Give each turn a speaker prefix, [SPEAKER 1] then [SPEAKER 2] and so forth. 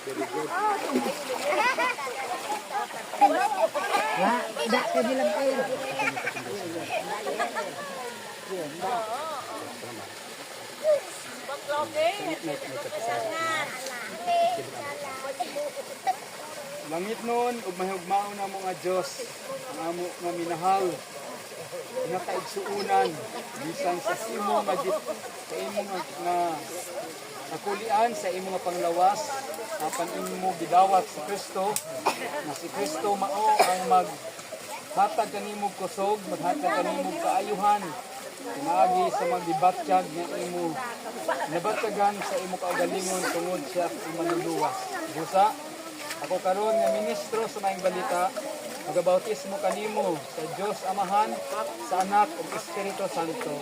[SPEAKER 1] Tidak ka bilang kayo.
[SPEAKER 2] Langit nun, ug mahigmao na mga Diyos, ang amo nga minahal, nga kaigsuunan, bisan sa imo nga sa imo nga nakulian sa imo nga panglawas, apan imo gidawat si Kristo, na si Kristo mao ang maghatag kanimo kusog, maghatag kanimo kaayuhan, pinagi sa magdibatyag nga imo nabatagan sa imo kaugalingon tungod siya ang manluluwas. Busa, ako karon nga ministro sa maayong balita, magabautismo kanimo sa Dios Amahan, sa Anak ug Espiritu Santo.